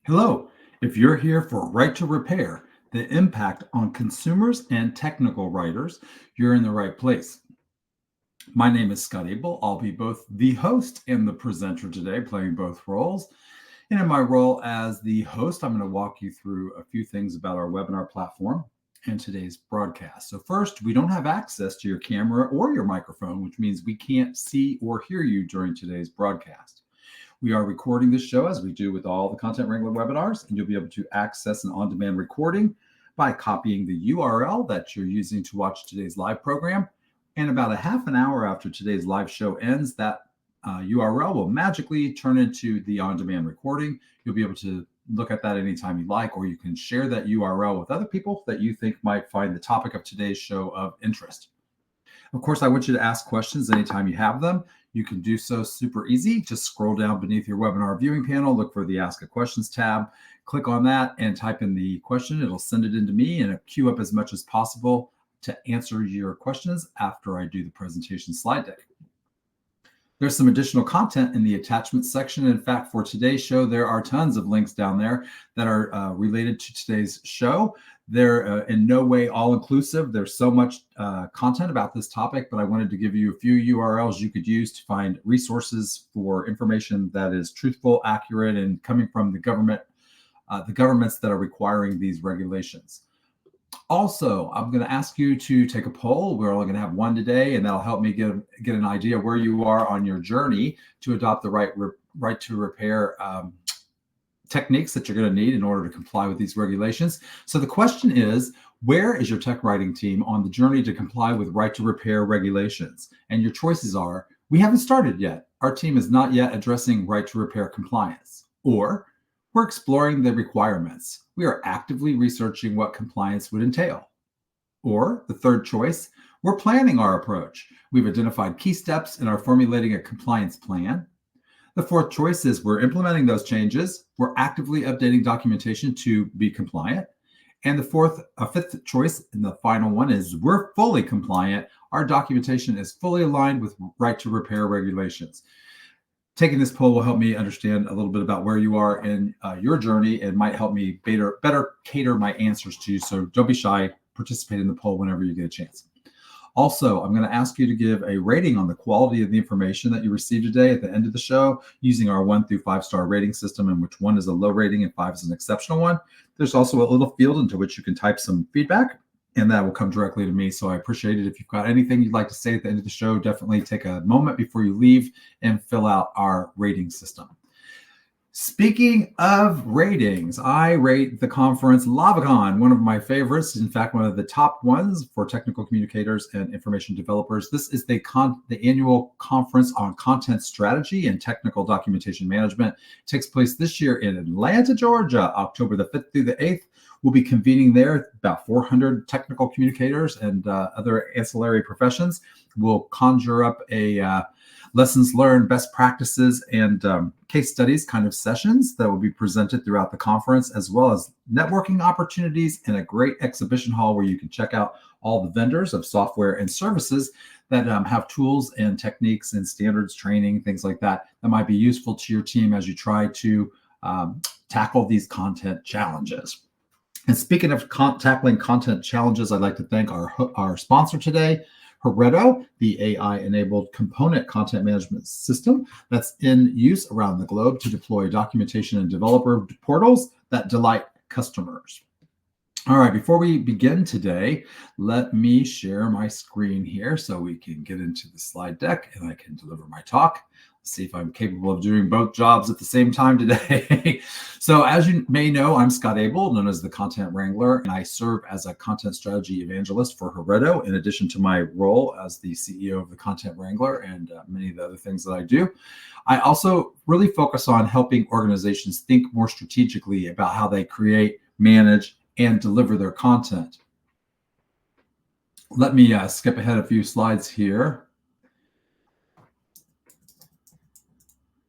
Hello. If you're here for Right to Repair, the impact on consumers and technical writers, you're in the right place. My name is Scott Abel. I'll be both the host and the presenter today, playing both roles. And in my role as the host, I'm going to walk you through a few things about our webinar platform and today's broadcast. So first, we don't have access to your camera or your microphone, which means we can't see or hear you during today's broadcast. We are recording this show as we do with all the Content Wrangler webinars, and you'll be able to access an on-demand recording by copying the URL that you're using to watch today's live program. And about a half an hour after today's live show ends, that URL will magically turn into the on-demand recording. You'll be able to look at that anytime you like, or you can share that URL with other people that you think might find the topic of today's show of interest. Of course, I want you to ask questions anytime you have them. You can do so super easy. Just scroll down beneath your webinar viewing panel, look for the Ask a Questions tab, click on that and type in the question. It'll send it into me and it'll queue up as much as possible to answer your questions after I do the presentation slide deck. There's some additional content in the attachment section. In fact, for today's show, there are tons of links down there that are related to today's show. They're in no way all-inclusive. There's so much content about this topic, but I wanted to give you a few URLs you could use to find resources for information that is truthful, accurate, and coming from the governments that are requiring these regulations. Also, I'm going to ask you to take a poll. We're only going to have one today, and that'll help me get an idea where you are on your journey to adopt the right to repair techniques that you're going to need in order to comply with these regulations. So the question is, where is your tech writing team on the journey to comply with right to repair regulations? And your choices are, we haven't started yet. Our team is not yet addressing right to repair compliance. Or, we're exploring the requirements. We are actively researching what compliance would entail. Or the third choice, we're planning our approach. We've identified key steps and are formulating a compliance plan. The fourth choice is we're implementing those changes. We're actively updating documentation to be compliant. And the fifth choice, and the final one, is we're fully compliant. Our documentation is fully aligned with right to repair regulations. Taking this poll will help me understand a little bit about where you are in your journey and might help me better cater my answers to you. So don't be shy. Participate in the poll whenever you get a chance. Also, I'm going to ask you to give a rating on the quality of the information that you received today at the end of the show using our 1 through 5 star rating system, in which 1 is a low rating and 5 is an exceptional one. There's also a little field into which you can type some feedback, and that will come directly to me. So I appreciate it. If you've got anything you'd like to say at the end of the show, definitely take a moment before you leave and fill out our rating system. Speaking of ratings, I rate the conference LavaCon, one of my favorites. In fact, one of the top ones for technical communicators and information developers. This is the annual conference on content strategy and technical documentation management. It takes place this year in Atlanta, Georgia, October the 5th through the 8th. We'll be convening there. About 400 technical communicators and other ancillary professions. We'll conjure up a lessons learned, best practices, and case studies kind of sessions that will be presented throughout the conference, as well as networking opportunities and a great exhibition hall where you can check out all the vendors of software and services that have tools and techniques and standards training, things like that, that might be useful to your team as you try to tackle these content challenges. And speaking of tackling content challenges, I'd like to thank our sponsor today, Hereto, the AI-enabled component content management system that's in use around the globe to deploy documentation and developer portals that delight customers. All right, before we begin today, let me share my screen here so we can get into the slide deck and I can deliver my talk. See if I'm capable of doing both jobs at the same time today. So as you may know, I'm Scott Abel, known as the Content Wrangler, and I serve as a content strategy evangelist for Hereto, in addition to my role as the CEO of the Content Wrangler and many of the other things that I do. I also really focus on helping organizations think more strategically about how they create, manage, and deliver their content. Let me skip ahead a few slides here.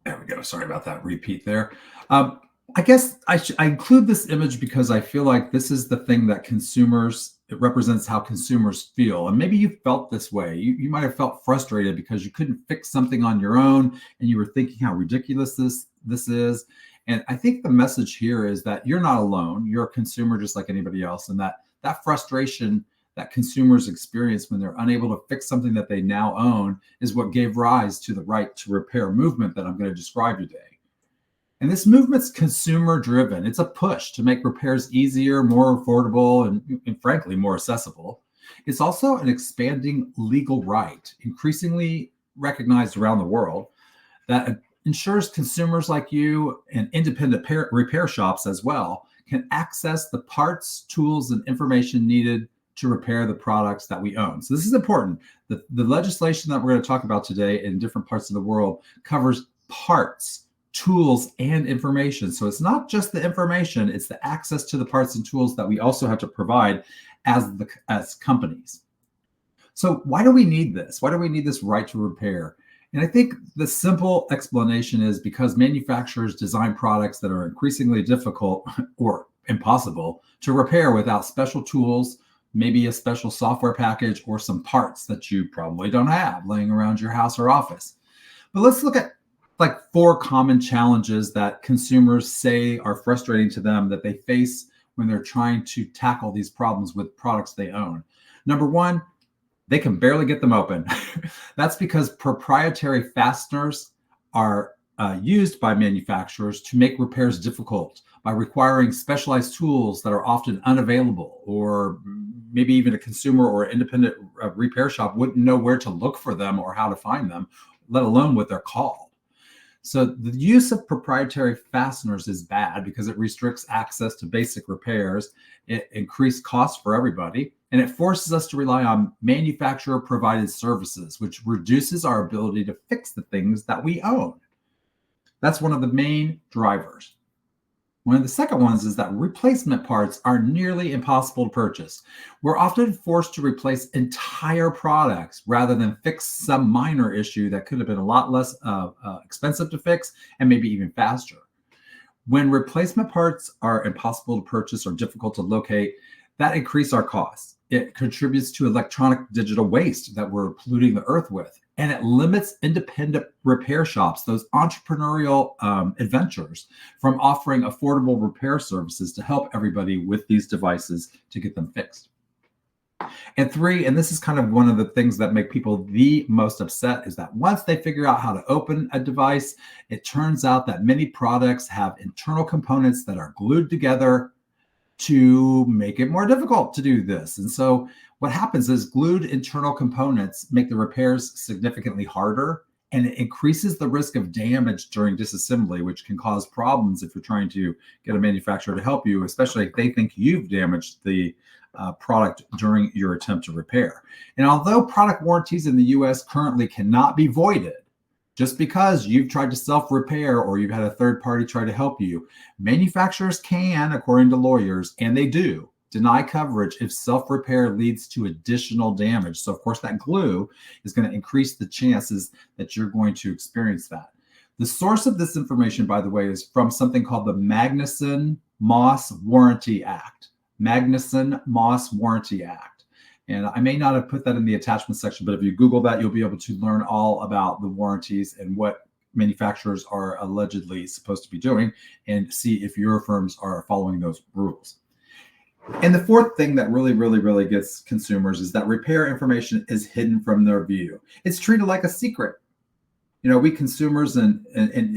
There we go. Sorry about that repeat there. I guess I include this image because I feel like this is the thing that it represents how consumers feel. And maybe you felt this way. You might have felt frustrated because you couldn't fix something on your own and you were thinking how ridiculous this is. And I think the message here is that you're not alone. You're a consumer just like anybody else. And that frustration that consumers experience when they're unable to fix something that they now own is what gave rise to the right to repair movement that I'm going to describe today. And this movement's consumer driven. It's a push to make repairs easier, more affordable, and frankly, more accessible. It's also an expanding legal right, increasingly recognized around the world, that ensures consumers like you and independent repair shops as well can access the parts, tools, and information needed to repair the products that we own. So this is important. The legislation that we're going to talk about today in different parts of the world covers parts, tools, and information. So it's not just the information, it's the access to the parts and tools that we also have to provide as companies. So why do we need this? Why do we need this right to repair? And I think the simple explanation is because manufacturers design products that are increasingly difficult or impossible to repair without special tools, maybe a special software package, or some parts that you probably don't have laying around your house or office. But let's look at like 4 common challenges that consumers say are frustrating to them that they face when they're trying to tackle these problems with products they own. Number 1, they can barely get them open. That's because proprietary fasteners are used by manufacturers to make repairs difficult by requiring specialized tools that are often unavailable, or maybe even a consumer or independent repair shop wouldn't know where to look for them or how to find them, let alone what they're called. So the use of proprietary fasteners is bad because it restricts access to basic repairs, it increases costs for everybody, and it forces us to rely on manufacturer-provided services, which reduces our ability to fix the things that we own. That's one of the main drivers. One of the second ones is that replacement parts are nearly impossible to purchase. We're often forced to replace entire products rather than fix some minor issue that could have been a lot less expensive to fix and maybe even faster. When replacement parts are impossible to purchase or difficult to locate, that increases our costs. It contributes to electronic digital waste that we're polluting the earth with, and it limits independent repair shops, those entrepreneurial adventures, from offering affordable repair services to help everybody with these devices to get them fixed. And 3, and this is kind of one of the things that make people the most upset, is that once they figure out how to open a device, it turns out that many products have internal components that are glued together to make it more difficult to do this. And so what happens is glued internal components make the repairs significantly harder, and it increases the risk of damage during disassembly, which can cause problems if you're trying to get a manufacturer to help you, especially if they think you've damaged the product during your attempt to repair. And although product warranties in the US currently cannot be voided, just because you've tried to self-repair or you've had a third party try to help you, manufacturers can, according to lawyers, and they do, deny coverage if self-repair leads to additional damage. So of course that glue is going to increase the chances that you're going to experience that. The source of this information, by the way, is from something called the Magnuson-Moss Warranty Act. Magnuson-Moss Warranty Act. And I may not have put that in the attachment section, but if you Google that, you'll be able to learn all about the warranties and what manufacturers are allegedly supposed to be doing and see if your firms are following those rules. And the fourth thing that really gets consumers is that repair information is hidden from their view. It's treated like a secret. You know, we consumers and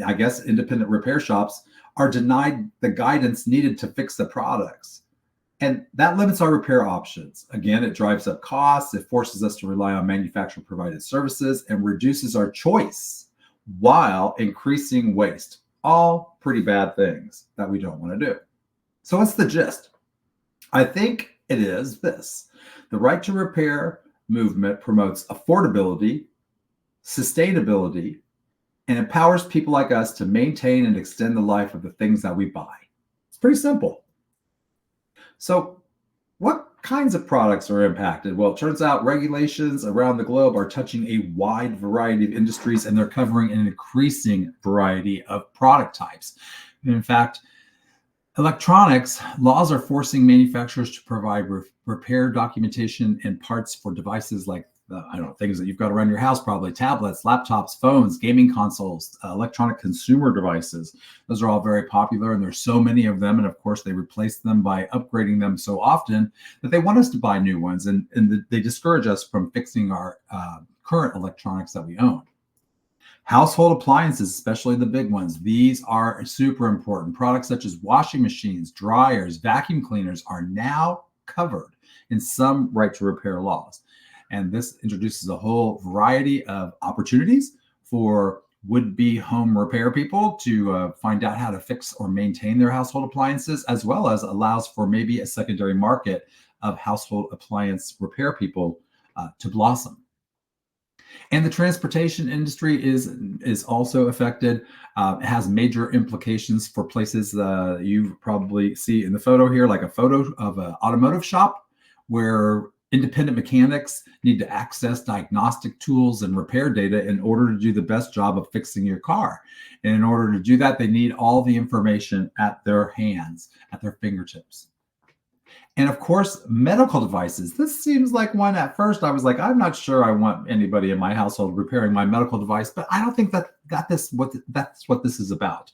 I guess independent repair shops are denied the guidance needed to fix the products. And that limits our repair options. Again, it drives up costs, it forces us to rely on manufacturer-provided services, and reduces our choice while increasing waste. All pretty bad things that we don't want to do. So what's the gist? I think it is this. The right to repair movement promotes affordability, sustainability, and empowers people like us to maintain and extend the life of the things that we buy. It's pretty simple. So what kinds of products are impacted? Well, it turns out regulations around the globe are touching a wide variety of industries, and they're covering an increasing variety of product types. In fact, electronics laws are forcing manufacturers to provide repair documentation and parts for devices like I don't know, things that you've got around your house, probably tablets, laptops, phones, gaming consoles, electronic consumer devices. Those are all very popular, and there's so many of them. And of course, they replace them by upgrading them so often that they want us to buy new ones, and they discourage us from fixing our current electronics that we own. Household appliances, especially the big ones, these are super important. Products such as washing machines, dryers, vacuum cleaners are now covered in some right to repair laws. And this introduces a whole variety of opportunities for would-be home repair people to find out how to fix or maintain their household appliances, as well as allows for maybe a secondary market of household appliance repair people to blossom. And the transportation industry is also affected. It has major implications for places you probably see in the photo here, like a photo of an automotive shop where independent mechanics need to access diagnostic tools and repair data in order to do the best job of fixing your car. And in order to do that, they need all the information at their hands, at their fingertips. And of course, medical devices. This seems like one at first I was like, I'm not sure I want anybody in my household repairing my medical device, but I don't think that's what this is about.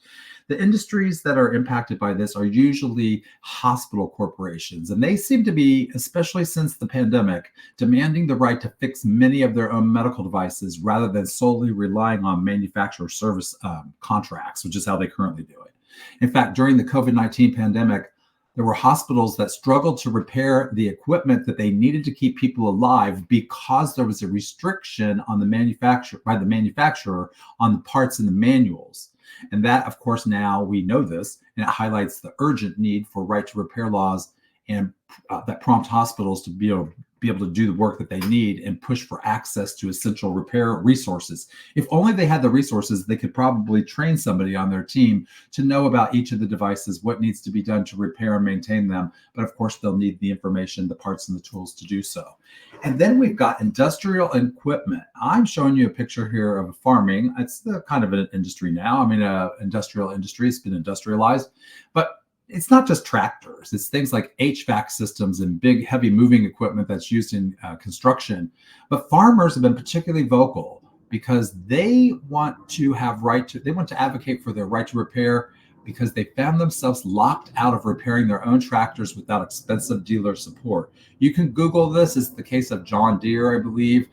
The industries that are impacted by this are usually hospital corporations, and they seem to be, especially since the pandemic, demanding the right to fix many of their own medical devices rather than solely relying on manufacturer service contracts, which is how they currently do it. In fact, during the COVID-19 pandemic, there were hospitals that struggled to repair the equipment that they needed to keep people alive because there was a restriction on the manufacturer on the parts in the manuals. And that, of course, now we know this, and it highlights the urgent need for right to repair laws and that prompt hospitals to be able to do the work that they need and push for access to essential repair resources. If only they had the resources, they could probably train somebody on their team to know about each of the devices, what needs to be done to repair and maintain them. But of course, they'll need the information, the parts, and the tools to do so. And then we've got industrial equipment. I'm showing you a picture here of farming. It's the kind of an industry now. I mean, industrial industry has been industrialized, but it's not just tractors. It's things like HVAC systems and big, heavy moving equipment that's used in construction. But farmers have been particularly vocal because they want to advocate for their right to repair because they found themselves locked out of repairing their own tractors without expensive dealer support. You can Google this. It's the case of John Deere, I believe,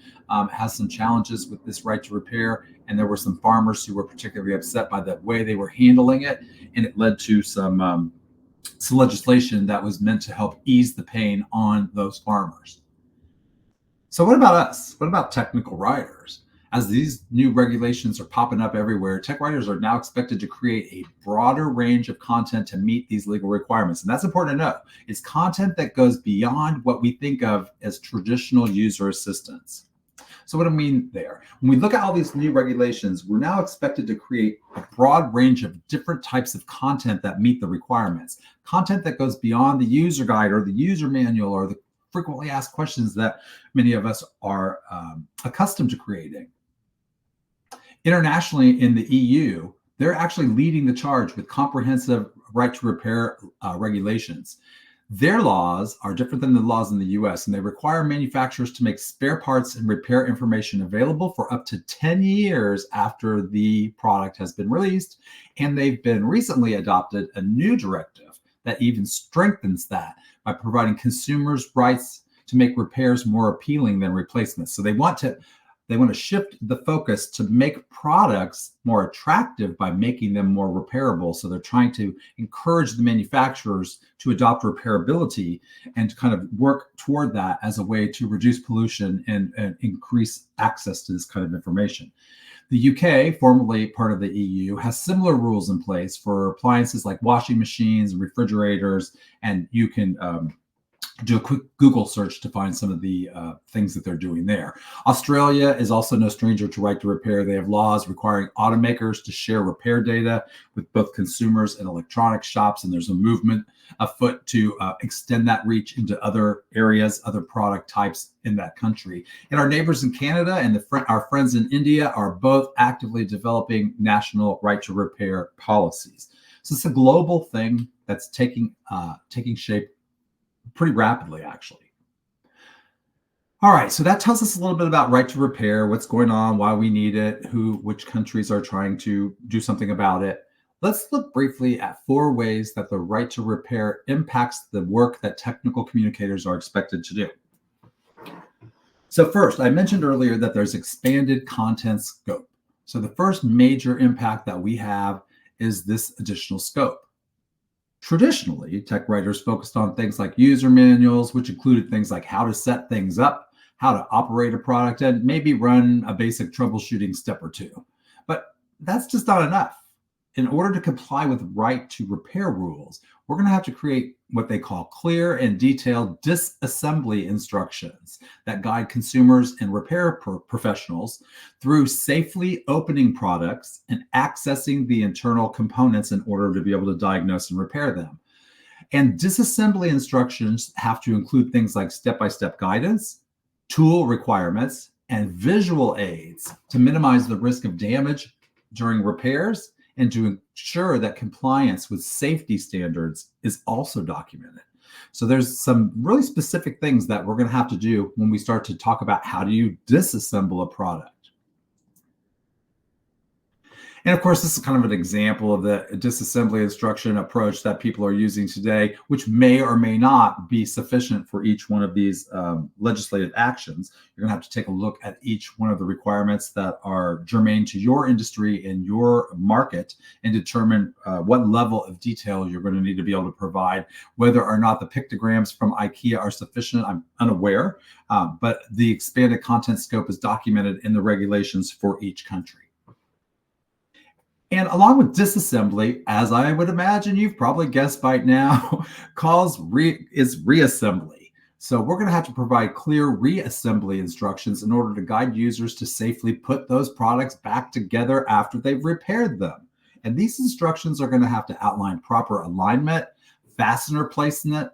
has some challenges with this right to repair. And there were some farmers who were particularly upset by the way they were handling it. And it led to some legislation that was meant to help ease the pain on those farmers. So what about us? What about technical writers? As these new regulations are popping up everywhere, tech writers are now expected to create a broader range of content to meet these legal requirements. And that's important to know. It's content that goes beyond what we think of as traditional user assistance. So what do I mean there? When we look at all these new regulations, we're now expected to create a broad range of different types of content that meet the requirements. Content that goes beyond the user guide or the user manual or the frequently asked questions that many of us are accustomed to creating. Internationally, in the EU, they're actually leading the charge with comprehensive right to repair regulations. Their laws are different than the laws in the US, and they require manufacturers to make spare parts and repair information available for up to 10 years after the product has been released. And they've been recently adopted a new directive that even strengthens that by providing consumers rights to make repairs more appealing than replacements. So they want to shift the focus to make products more attractive by making them more repairable. So they're trying to encourage the manufacturers to adopt repairability and to kind of work toward that as a way to reduce pollution and increase access to this kind of information. The UK, formerly part of the EU, has similar rules in place for appliances like washing machines and refrigerators, and you can do a quick Google search to find some of the things that they're doing there. Australia is also no stranger to right to repair. They have laws requiring automakers to share repair data with both consumers and electronic shops, and there's a movement afoot to extend that reach into other areas, other product types in that country. And our neighbors in Canada and our friends in India are both actively developing national right to repair policies. So it's a global thing that's taking shape pretty rapidly, actually. All right, so that tells us a little bit about right to repair, what's going on, why we need it, which countries are trying to do something about it. Let's look briefly at four ways that the right to repair impacts the work that technical communicators are expected to do. So first, I mentioned earlier that there's expanded content scope. So the first major impact that we have is this additional scope. Traditionally, tech writers focused on things like user manuals, which included things like how to set things up, how to operate a product, and maybe run a basic troubleshooting step or two. But that's just not enough. In order to comply with right to repair rules, we're going to have to create what they call clear and detailed disassembly instructions that guide consumers and repair professionals through safely opening products and accessing the internal components in order to be able to diagnose and repair them. And disassembly instructions have to include things like step-by-step guidance, tool requirements, and visual aids to minimize the risk of damage during repairs and to ensure that compliance with safety standards is also documented. So there's some really specific things that we're going to have to do when we start to talk about how do you disassemble a product. And of course, this is kind of an example of the disassembly instruction approach that people are using today, which may or may not be sufficient for each one of these legislative actions. You're going to have to take a look at each one of the requirements that are germane to your industry and your market and determine what level of detail you're going to need to be able to provide. Whether or not the pictograms from IKEA are sufficient, I'm unaware, but the expanded content scope is documented in the regulations for each country. And along with disassembly, as I would imagine you've probably guessed by now, is reassembly. So we're going to have to provide clear reassembly instructions in order to guide users to safely put those products back together after they've repaired them. And these instructions are going to have to outline proper alignment, fastener placement,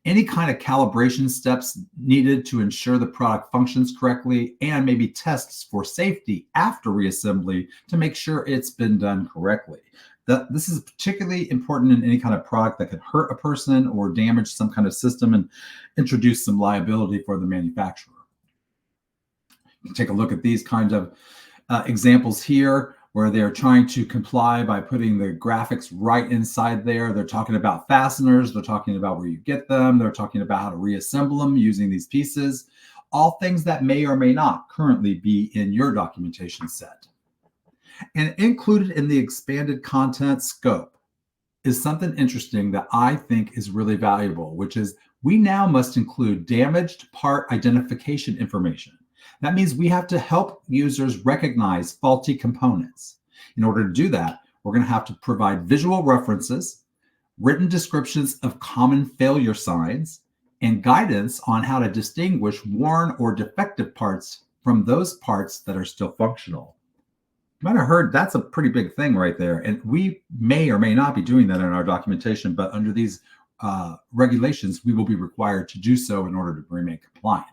any kind of calibration steps needed to ensure the product functions correctly, and maybe tests for safety after reassembly to make sure it's been done correctly. This is particularly important in any kind of product that could hurt a person or damage some kind of system and introduce some liability for the manufacturer. You can take a look at these kinds of examples here, where they're trying to comply by putting the graphics right inside there. They're talking about fasteners. They're talking about where you get them. They're talking about how to reassemble them using these pieces, all things that may or may not currently be in your documentation set. And included in the expanded content scope is something interesting that I think is really valuable, which is we now must include damaged part identification information. That means we have to help users recognize faulty components. In order to do that, we're going to have to provide visual references, written descriptions of common failure signs, and guidance on how to distinguish worn or defective parts from those parts that are still functional. You might have heard that's a pretty big thing right there. And we may or may not be doing that in our documentation, but under these regulations, we will be required to do so in order to remain compliant.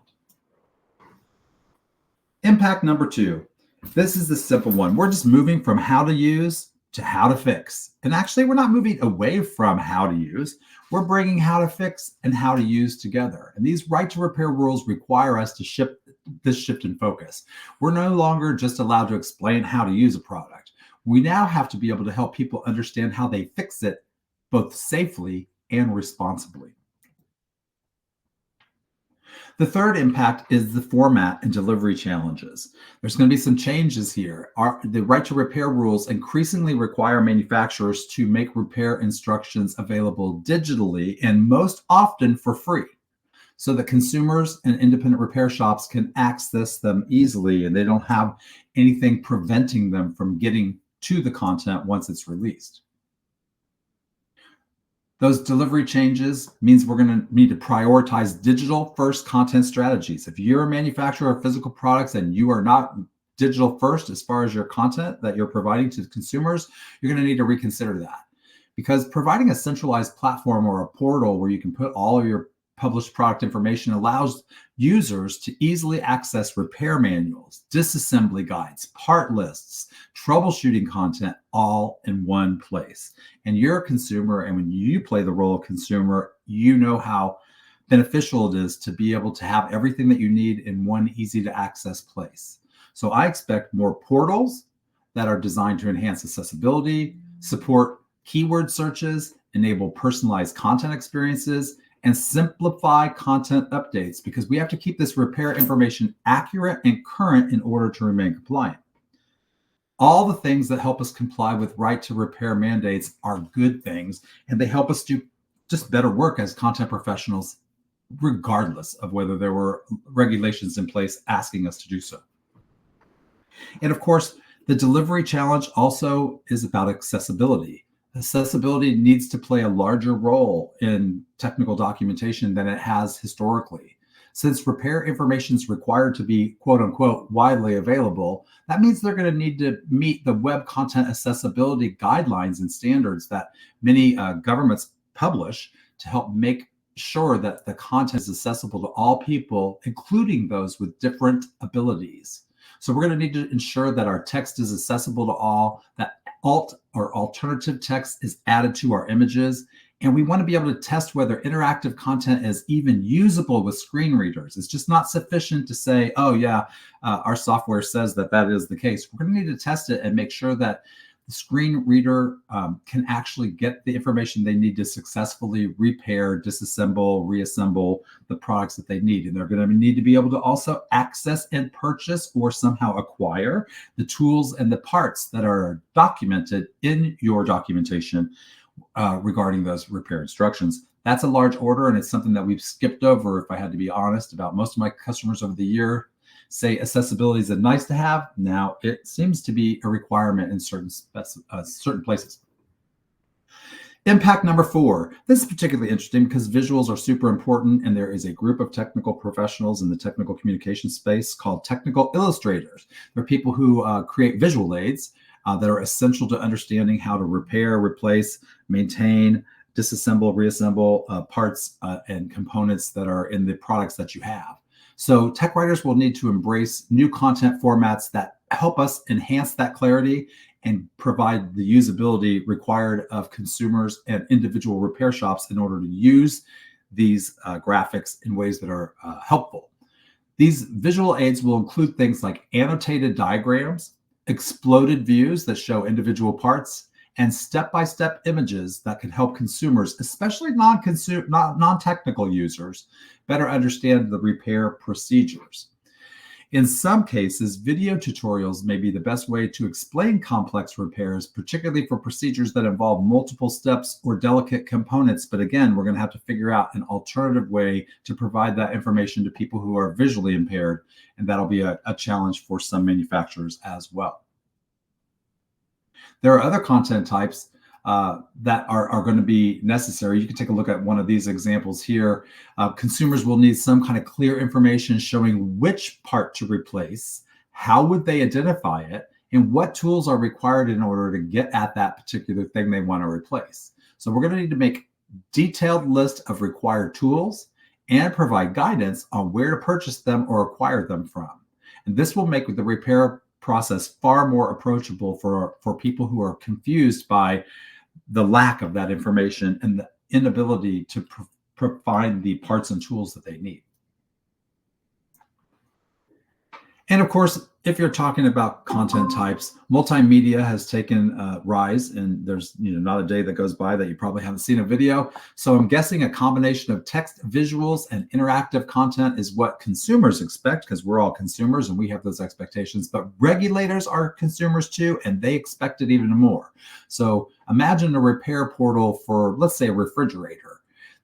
Impact number 2. This is the simple one. We're just moving from how to use to how to fix. And actually, we're not moving away from how to use. We're bringing how to fix and how to use together. And these right to repair rules require us to shift in focus. We're no longer just allowed to explain how to use a product. We now have to be able to help people understand how they fix it, both safely and responsibly. The third impact is the format and delivery challenges. There's going to be some changes here. The right to repair rules increasingly require manufacturers to make repair instructions available digitally and most often for free, so that consumers and independent repair shops can access them easily and they don't have anything preventing them from getting to the content once it's released. Those delivery changes means we're going to need to prioritize digital first content strategies. If you're a manufacturer of physical products and you are not digital first as far as your content that you're providing to consumers, you're going to need to reconsider that. Because providing a centralized platform or a portal where you can put all of your published product information allows users to easily access repair manuals, disassembly guides, part lists, troubleshooting content all in one place. And you're a consumer, and when you play the role of consumer, you know how beneficial it is to be able to have everything that you need in one easy to access place. So I expect more portals that are designed to enhance accessibility, support keyword searches, enable personalized content experiences, and simplify content updates, because we have to keep this repair information accurate and current in order to remain compliant. All the things that help us comply with right to repair mandates are good things, and they help us do just better work as content professionals, regardless of whether there were regulations in place asking us to do so. And of course, the delivery challenge also is about accessibility. Accessibility needs to play a larger role in technical documentation than it has historically. Since repair information is required to be quote unquote widely available, that means they're going to need to meet the web content accessibility guidelines and standards that many governments publish to help make sure that the content is accessible to all people, including those with different abilities. So we're going to need to ensure that our text is accessible to all, that alt or alternative text is added to our images, and we want to be able to test whether interactive content is even usable with screen readers. It's just not sufficient to say, oh yeah, our software says that that is the case. We're going to need to test it and make sure that the screen reader can actually get the information they need to successfully repair, disassemble, reassemble the products that they need. And they're going to need to be able to also access and purchase or somehow acquire the tools and the parts that are documented in your documentation regarding those repair instructions. That's a large order, and it's something that we've skipped over, if I had to be honest, about most of my customers over the year. Say accessibility is a nice to have. Now it seems to be a requirement in certain places. Impact number 4. This is particularly interesting because visuals are super important, and there is a group of technical professionals in the technical communication space called technical illustrators. They're people who create visual aids that are essential to understanding how to repair, replace, maintain, disassemble, reassemble parts and components that are in the products that you have. So tech writers will need to embrace new content formats that help us enhance that clarity and provide the usability required of consumers and individual repair shops in order to use these graphics in ways that are helpful. These visual aids will include things like annotated diagrams, exploded views that show individual parts, and step-by-step images that can help consumers, especially non-technical users, better understand the repair procedures. In some cases, video tutorials may be the best way to explain complex repairs, particularly for procedures that involve multiple steps or delicate components. But again, we're going to have to figure out an alternative way to provide that information to people who are visually impaired, and that'll be a challenge for some manufacturers as well. There are other content types that are going to be necessary. You can take a look at one of these examples here. Consumers will need some kind of clear information showing which part to replace, how would they identify it, and what tools are required in order to get at that particular thing they want to replace. So we're going to need to make detailed list of required tools and provide guidance on where to purchase them or acquire them from. And this will make the repair process far more approachable for people who are confused by the lack of that information and the inability to find the parts and tools that they need. And of course, if you're talking about content types, multimedia has taken rise, and there's not a day that goes by that you probably haven't seen a video. So I'm guessing a combination of text, visuals, and interactive content is what consumers expect, because we're all consumers and we have those expectations. But regulators are consumers too, and they expect it even more. So imagine a repair portal for, let's say, a refrigerator.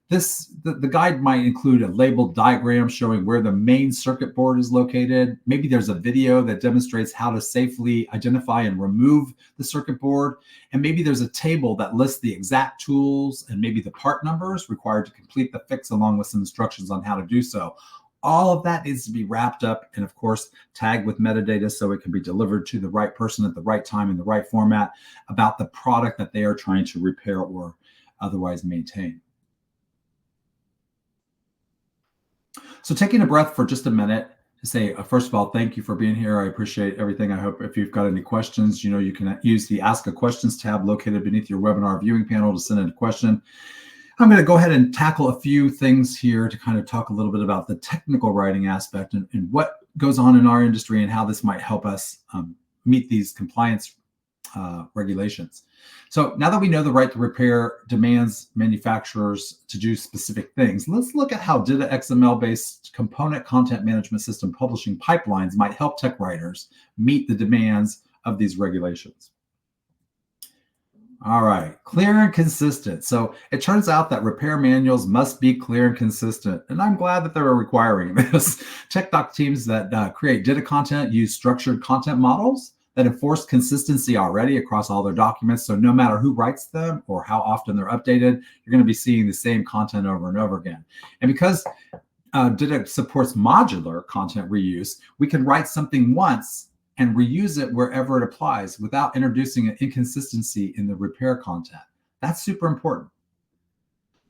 The guide might include a labeled diagram showing where the main circuit board is located. Maybe there's a video that demonstrates how to safely identify and remove the circuit board. And maybe there's a table that lists the exact tools and maybe the part numbers required to complete the fix, along with some instructions on how to do so. All of that needs to be wrapped up and, of course, tagged with metadata so it can be delivered to the right person at the right time in the right format about the product that they are trying to repair or otherwise maintain. So taking a breath for just a minute to say, first of all, thank you for being here. I appreciate everything. I hope if you've got any questions, you can use the Ask a Questions tab located beneath your webinar viewing panel to send in a question. I'm going to go ahead and tackle a few things here to kind of talk a little bit about the technical writing aspect and what goes on in our industry and how this might help us meet these compliance regulations. So now that we know the right to repair demands manufacturers to do specific things, let's look at how DITA XML-based component content management system publishing pipelines might help tech writers meet the demands of these regulations. All right, clear and consistent. So it turns out that repair manuals must be clear and consistent, and I'm glad that they're requiring this. Tech doc teams that create DITA content use structured content models that enforce consistency already across all their documents. So no matter who writes them or how often they're updated, you're going to be seeing the same content over and over again. And because DITA supports modular content reuse, we can write something once and reuse it wherever it applies without introducing an inconsistency in the repair content. That's super important.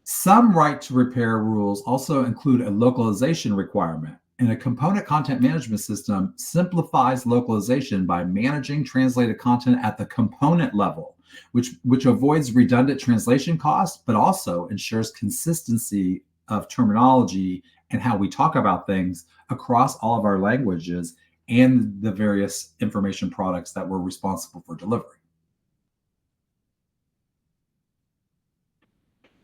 Some right to repair rules also include a localization requirement, and a component content management system simplifies localization by managing translated content at the component level, which avoids redundant translation costs, but also ensures consistency of terminology and how we talk about things across all of our languages and the various information products that we're responsible for delivering.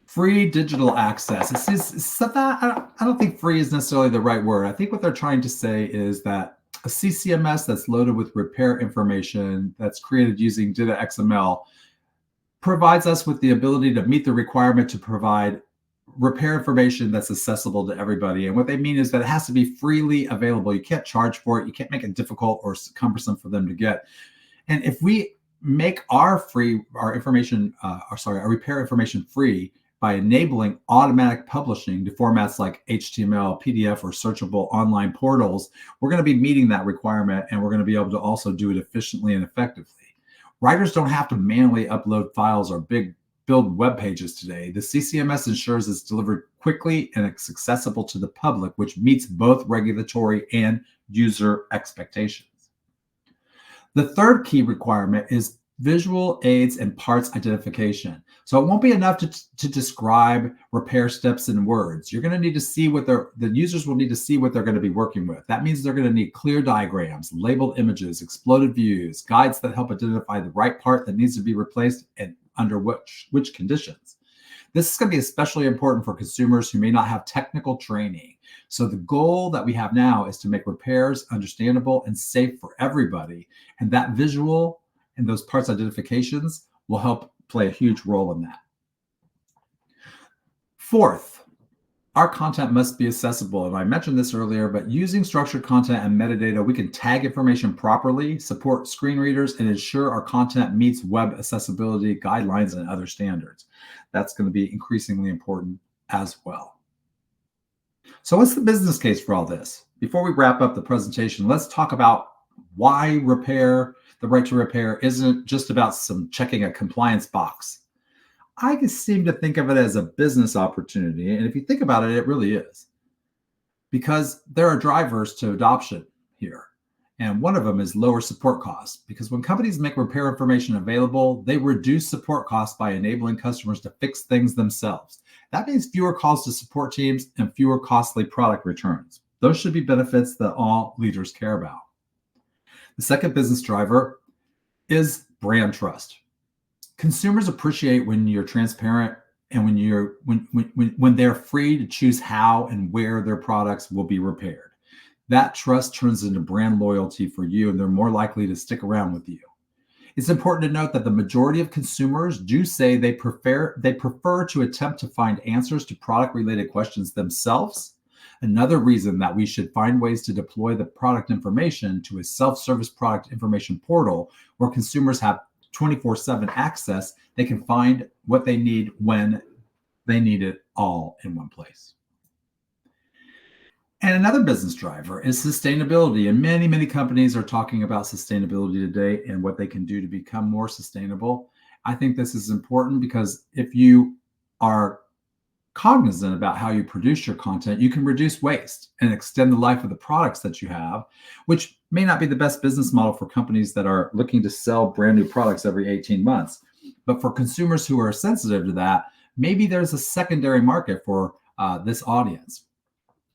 Free digital access. I don't think free is necessarily the right word. I think what they're trying to say is that a CCMS that's loaded with repair information that's created using DITA XML provides us with the ability to meet the requirement to provide repair information that's accessible to everybody. And what they mean is that it has to be freely available. You can't charge for it. You can't make it difficult or cumbersome for them to get. And if we make our repair information free by enabling automatic publishing to formats like HTML, PDF, or searchable online portals, we're going to be meeting that requirement, and we're going to be able to also do it efficiently and effectively. Writers don't have to manually upload files or build web pages today. The CCMS ensures it's delivered quickly and it's accessible to the public, which meets both regulatory and user expectations. The third key requirement is visual aids and parts identification. So it won't be enough to describe repair steps in words. You're going to need to see the users will need to see what they're going to be working with. That means they're going to need clear diagrams, labeled images, exploded views, guides that help identify the right part that needs to be replaced and under which conditions. This is going to be especially important for consumers who may not have technical training. So the goal that we have now is to make repairs understandable and safe for everybody. And that visual and those parts identifications will help play a huge role in that. Fourth, our content must be accessible. And I mentioned this earlier, but using structured content and metadata, we can tag information properly, support screen readers, and ensure our content meets web accessibility guidelines and other standards. That's going to be increasingly important as well. So what's the business case for all this? Before we wrap up the presentation, let's talk about why the right to repair isn't just about checking a compliance box. I seem to think of it as a business opportunity. And if you think about it, it really is. Because there are drivers to adoption here. And one of them is lower support costs. Because when companies make repair information available, they reduce support costs by enabling customers to fix things themselves. That means fewer calls to support teams and fewer costly product returns. Those should be benefits that all leaders care about. The second business driver is brand trust. Consumers appreciate when you're transparent and when they're free to choose how and where their products will be repaired. That trust turns into brand loyalty for you, and they're more likely to stick around with you. It's important to note that the majority of consumers do say they prefer to attempt to find answers to product-related questions themselves. Another reason that we should find ways to deploy the product information to a self-service product information portal where consumers have 24/7 access. They can find what they need when they need it all in one place. And another business driver is sustainability. And many, many companies are talking about sustainability today and what they can do to become more sustainable. I think this is important because if you are cognizant about how you produce your content, you can reduce waste and extend the life of the products that you have, which may not be the best business model for companies that are looking to sell brand new products every 18 months. But for consumers who are sensitive to that, maybe there's a secondary market for this audience.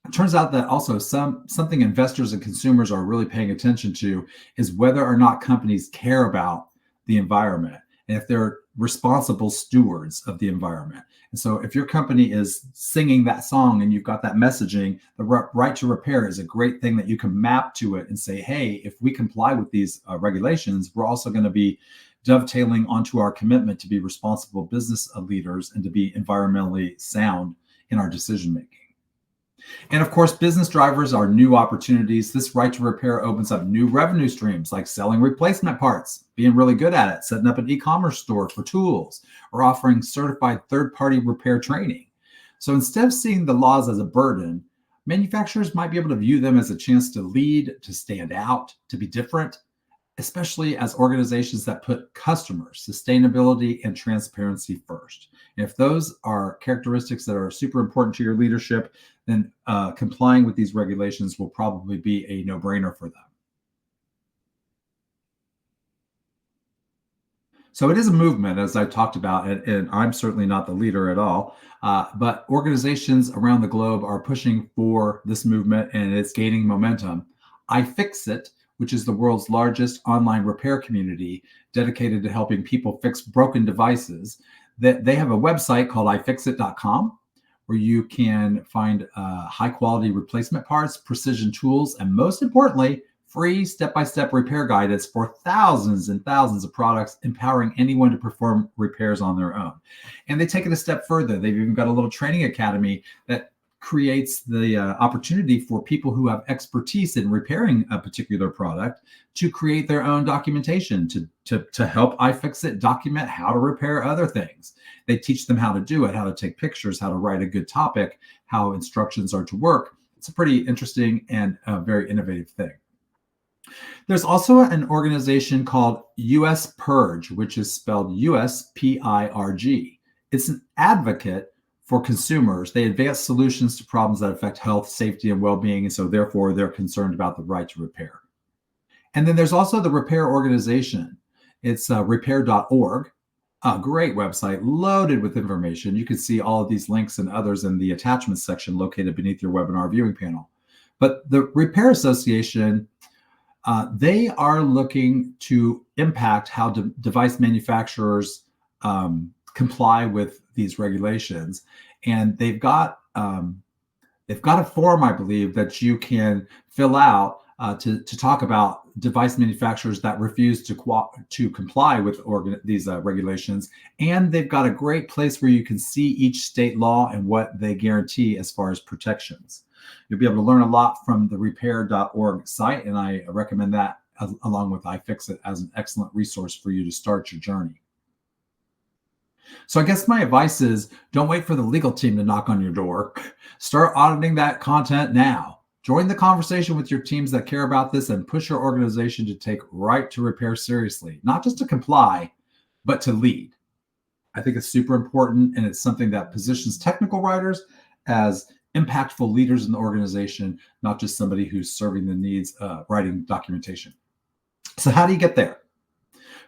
It turns out that also something investors and consumers are really paying attention to is whether or not companies care about the environment and if they're responsible stewards of the environment. And so if your company is singing that song and you've got that messaging, the right to repair is a great thing that you can map to it and say, hey, if we comply with these regulations, we're also going to be dovetailing onto our commitment to be responsible business leaders and to be environmentally sound in our decision making. And of course, business drivers are new opportunities. This right to repair opens up new revenue streams like selling replacement parts, being really good at it, setting up an e-commerce store for tools, or offering certified third-party repair training. So instead of seeing the laws as a burden, manufacturers might be able to view them as a chance to lead, to stand out, to be different, especially as organizations that put customers, sustainability, and transparency first. And if those are characteristics that are super important to your leadership, then complying with these regulations will probably be a no-brainer for them. So it is a movement, as I talked about, and I'm certainly not the leader at all, but organizations around the globe are pushing for this movement and it's gaining momentum. iFixit, which is the world's largest online repair community dedicated to helping people fix broken devices, that they have a website called ifixit.com where you can find high quality replacement parts, precision tools, and most importantly, free step-by-step repair guidance for thousands and thousands of products, empowering anyone to perform repairs on their own. And they take it a step further. They've even got a little training academy that creates the opportunity for people who have expertise in repairing a particular product to create their own documentation to help iFixit document how to repair other things. They teach them how to do it, how to take pictures, how to write a good topic, how instructions are to work. It's a pretty interesting and very innovative thing. There's also an organization called US Purge, which is spelled USPIRG. It's an advocate for consumers. They advance solutions to problems that affect health, safety, and well-being, and so therefore they're concerned about the right to repair. And then there's also the Repair Organization. It's repair.org, a great website loaded with information. You can see all of these links and others in the attachments section located beneath your webinar viewing panel. But the Repair Association, they are looking to impact how device manufacturers comply with these regulations, and they've got a form, I believe, that you can fill out to talk about device manufacturers that refuse to comply with these regulations. And they've got a great place where you can see each state law and what they guarantee as far as protections. You'll be able to learn a lot from the repair.org site, and I recommend that along with iFixit as an excellent resource for you to start your journey. So I guess my advice is don't wait for the legal team to knock on your door. Start auditing that content now. Join the conversation with your teams that care about this and push your organization to take right to repair seriously, not just to comply, but to lead. I think it's super important, and it's something that positions technical writers as impactful leaders in the organization, not just somebody who's serving the needs, writing documentation. So how do you get there?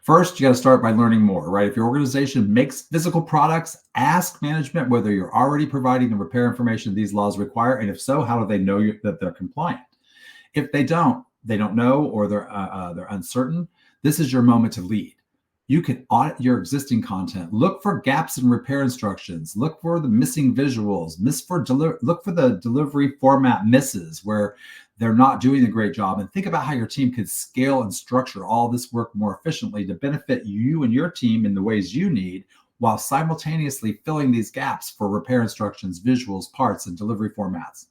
First, you got to start by learning more, right? If your organization makes physical products, ask management whether you're already providing the repair information these laws require, and if so, how do they know that they're compliant? If they don't know, or they're uncertain, this is your moment to lead. You can audit your existing content. Look for gaps in repair instructions. Look for the missing visuals. Look for the delivery format misses where they're not doing a great job, and think about how your team could scale and structure all this work more efficiently to benefit you and your team in the ways you need, while simultaneously filling these gaps for repair instructions, visuals, parts, and delivery formats.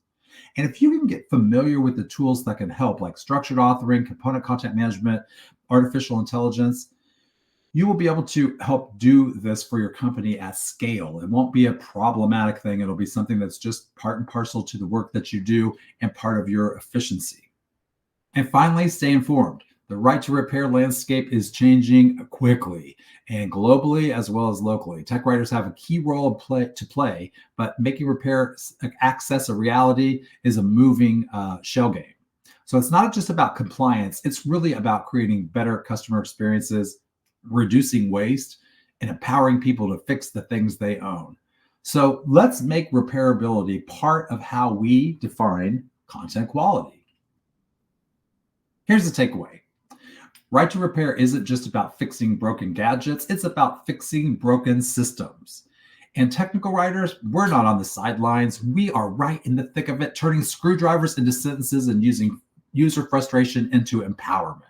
And if you can get familiar with the tools that can help, like structured authoring, component content management, artificial intelligence, you will be able to help do this for your company at scale. It won't be a problematic thing. It'll be something that's just part and parcel to the work that you do and part of your efficiency. And finally, stay informed. The right to repair landscape is changing quickly, and globally as well as locally. Tech writers have a key role to play, but making repair access a reality is a moving shell game. So it's not just about compliance. It's really about creating better customer experiences, reducing waste, and empowering people to fix the things they own. So let's make repairability part of how we define content quality. Here's the takeaway. Right to repair isn't just about fixing broken gadgets, it's about fixing broken systems. And technical writers, we're not on the sidelines. We are right in the thick of it, turning screwdrivers into sentences and using user frustration into empowerment.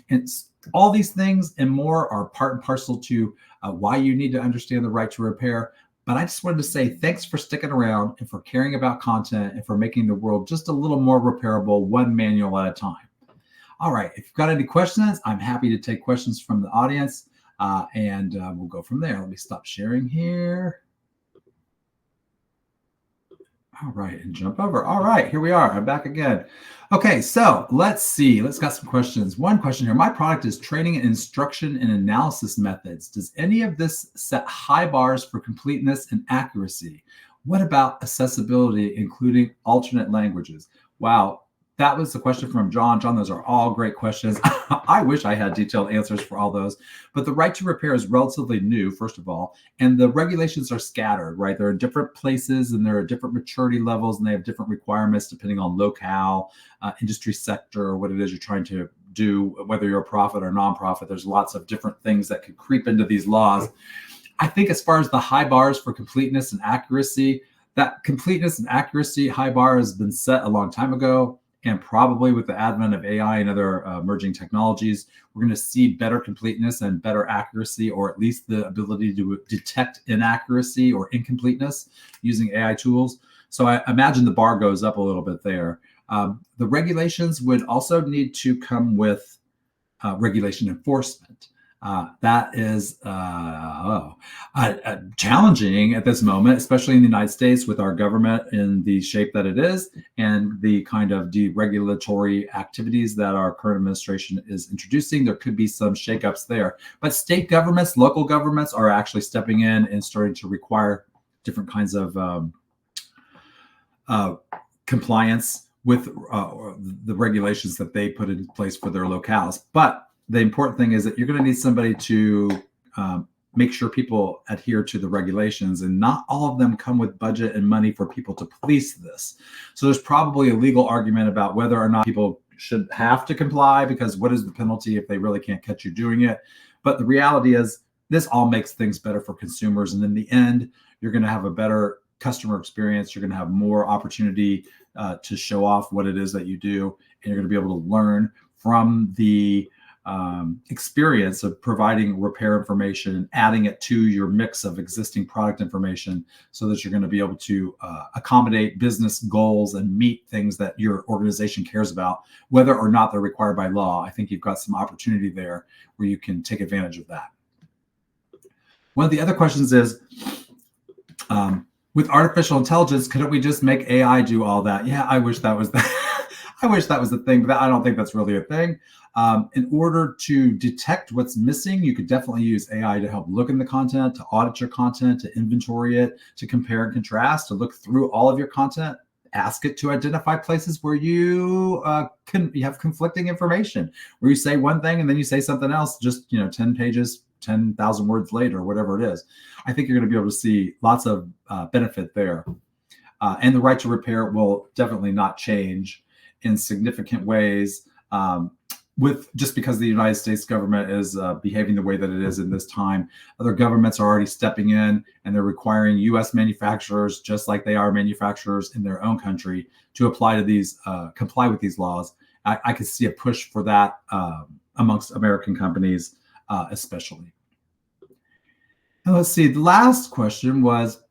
And all these things and more are part and parcel to why you need to understand the right to repair. But I just wanted to say thanks for sticking around and for caring about content and for making the world just a little more repairable, one manual at a time. All right, if you've got any questions, I'm happy to take questions from the audience, and we'll go from there. Let me stop sharing here. All right, and jump over. All right, here we are. I'm back again. Okay, so let's see. Let's got some questions. One question here. My product is training and instruction and analysis methods. Does any of this set high bars for completeness and accuracy? What about accessibility, including alternate languages? Wow, that was the question from John. John, those are all great questions. I wish I had detailed answers for all those. But the right to repair is relatively new, first of all, and the regulations are scattered, right? They're in different places and there are different maturity levels and they have different requirements depending on locale, industry sector, or what it is you're trying to do, whether you're a profit or nonprofit. There's lots of different things that could creep into these laws. I think as far as the high bars for completeness and accuracy, that completeness and accuracy high bar has been set a long time ago. And probably with the advent of AI and other emerging technologies, we're going to see better completeness and better accuracy, or at least the ability to detect inaccuracy or incompleteness using AI tools. So I imagine the bar goes up a little bit there. The regulations would also need to come with regulation enforcement. That is challenging at this moment, especially in the United States with our government in the shape that it is and the kind of deregulatory activities that our current administration is introducing. There could be some shakeups there. But state governments, local governments are actually stepping in and starting to require different kinds of compliance with the regulations that they put in place for their locales. But the important thing is that you're going to need somebody to make sure people adhere to the regulations, and not all of them come with budget and money for people to police this. So there's probably a legal argument about whether or not people should have to comply, because what is the penalty if they really can't catch you doing it? But the reality is this all makes things better for consumers. And in the end, you're going to have a better customer experience. You're going to have more opportunity to show off what it is that you do. And you're going to be able to learn from the experience of providing repair information and adding it to your mix of existing product information, so that you're going to be able to accommodate business goals and meet things that your organization cares about, whether or not they're required by law. I think you've got some opportunity there where you can take advantage of that. One of the other questions is, with artificial intelligence, couldn't we just make AI do all that? Yeah, I wish that was the I wish that was the thing, but I don't think that's really a thing. In order to detect what's missing, you could definitely use AI to help look in the content, to audit your content, to inventory it, to compare and contrast, to look through all of your content, ask it to identify places where you have conflicting information, where you say one thing and then you say something else, just 10 pages, 10,000 words later, whatever it is. I think you're going to be able to see lots of benefit there. And the right to repair will definitely not change in significant ways just because the United States government is behaving the way that it is in this time. Other governments are already stepping in, and they're requiring U.S. manufacturers, just like they are manufacturers in their own country, to comply with these laws. I could see a push for that amongst American companies, especially. And let's see, the last question was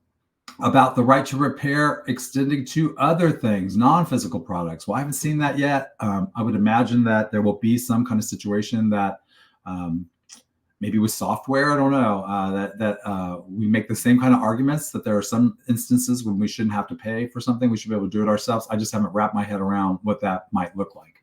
about the right to repair extending to other things, non-physical products. Well, I haven't seen that yet. I would imagine that there will be some kind of situation that maybe with software, I don't know, that we make the same kind of arguments, that there are some instances when we shouldn't have to pay for something. We should be able to do it ourselves. I just haven't wrapped my head around what that might look like.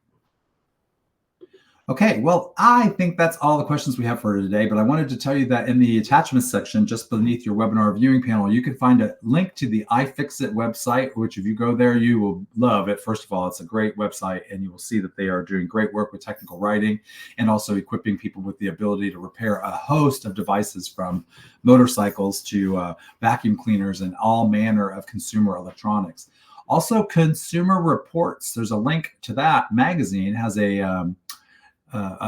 Okay, well, I think that's all the questions we have for today, but I wanted to tell you that in the attachments section, just beneath your webinar viewing panel, you can find a link to the iFixit website, which if you go there, you will love it. First of all, it's a great website, and you will see that they are doing great work with technical writing and also equipping people with the ability to repair a host of devices from motorcycles to vacuum cleaners and all manner of consumer electronics. Also, Consumer Reports, there's a link to that magazine, has an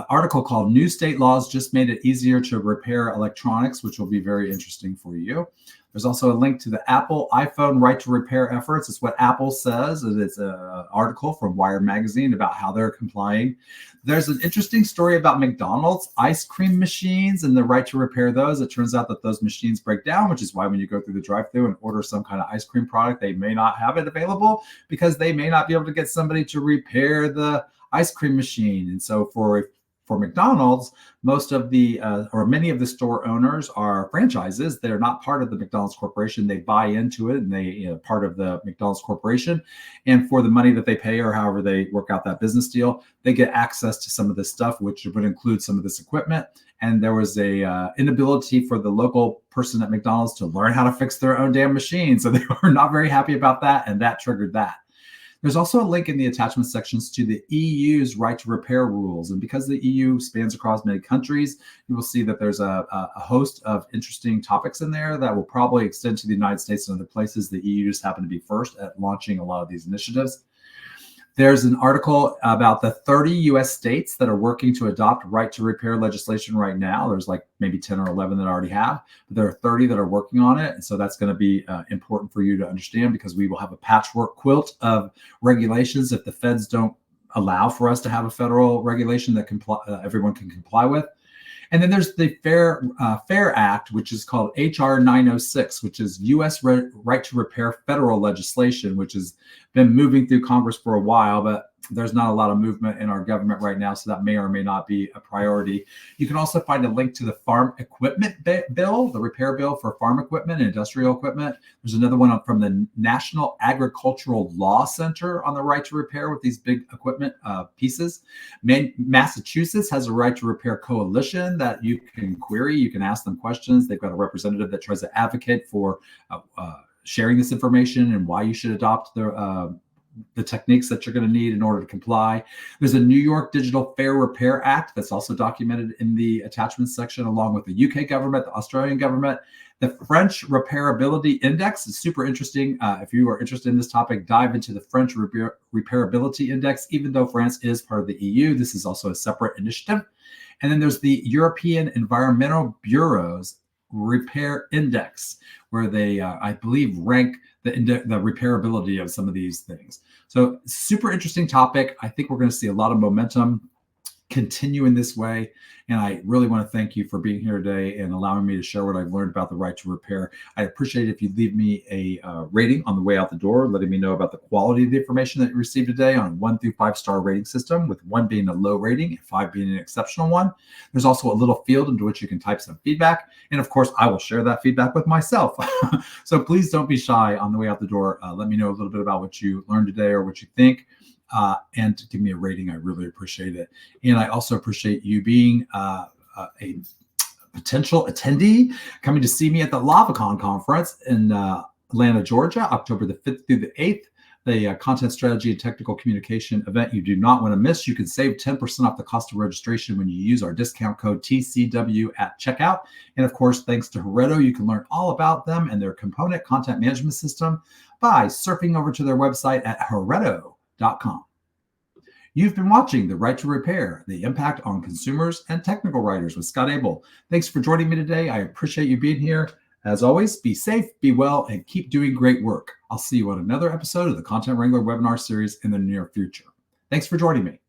article called New State Laws Just Made It Easier to Repair Electronics, which will be very interesting for you. There's also a link to the Apple iPhone Right to Repair efforts. It's what Apple says. It's an article from Wired Magazine about how they're complying. There's an interesting story about McDonald's ice cream machines and the right to repair those. It turns out that those machines break down, which is why when you go through the drive-thru and order some kind of ice cream product, they may not have it available because they may not be able to get somebody to repair the ice cream machine. And so for McDonald's, most of the or many of the store owners are franchises. They're not part of the McDonald's corporation. They buy into it and they part of the McDonald's corporation. And for the money that they pay or however they work out that business deal, they get access to some of this stuff, which would include some of this equipment. And there was a inability for the local person at McDonald's to learn how to fix their own damn machine. So they were not very happy about that, and that triggered that. There's also a link in the attachment sections to the EU's right to repair rules. And because the EU spans across many countries, you will see that there's a host of interesting topics in there that will probably extend to the United States and other places. The EU just happened to be first at launching a lot of these initiatives. There's an article about the 30 US states that are working to adopt right to repair legislation right now. There's like maybe 10 or 11 that already have, but there are 30 that are working on it. And so that's going to be important for you to understand because we will have a patchwork quilt of regulations if the feds don't allow for us to have a federal regulation that everyone can comply with. And then there's the Fair Act, which is called HR 906, which is U.S. right to repair federal legislation, which has been moving through Congress for a while, but there's not a lot of movement in our government right now, so that may or may not be a priority. You can also find a link to the Farm Equipment Bill, the repair bill for farm equipment and industrial equipment. There's another one from the National Agricultural Law Center on the right to repair with these big equipment pieces. Massachusetts has a right to repair coalition that you can query. You can ask them questions. They've got a representative that tries to advocate for sharing this information and why you should adopt the techniques that you're going to need in order to comply. There's a New York Digital Fair Repair Act that's also documented in the attachments section, along with the UK government, the Australian government. The French Repairability Index is super interesting. If you are interested in this topic, dive into the French Repairability Index. Even though France is part of the EU, this is also a separate initiative. And then there's the European Environmental Bureau's Repair Index, where they, I believe, rank the repairability of some of these things. So super interesting topic. I think we're going to see a lot of momentum continue in this way. And I really want to thank you for being here today and allowing me to share what I've learned about the right to repair. I appreciate it if you leave me a rating on the way out the door, letting me know about the quality of the information that you received today on a 1 through 5 star rating system, with 1 being a low rating and 5 being an exceptional one. There's also a little field into which you can type some feedback. And of course, I will share that feedback with myself. So please don't be shy on the way out the door. Let me know a little bit about what you learned today or what you think. And give me a rating. I really appreciate it. And I also appreciate you being a potential attendee, coming to see me at the LavaCon conference in Atlanta, Georgia, October the 5th through the 8th, the Content Strategy and Technical Communication event you do not want to miss. You can save 10% off the cost of registration when you use our discount code TCW at checkout. And of course, thanks to Hereto, you can learn all about them and their component content management system by surfing over to their website at Hereto.com. You've been watching The Right to Repair, the impact on consumers and technical writers with Scott Abel. Thanks for joining me today. I appreciate you being here. As always, be safe, be well, and keep doing great work. I'll see you on another episode of the Content Wrangler webinar series in the near future. Thanks for joining me.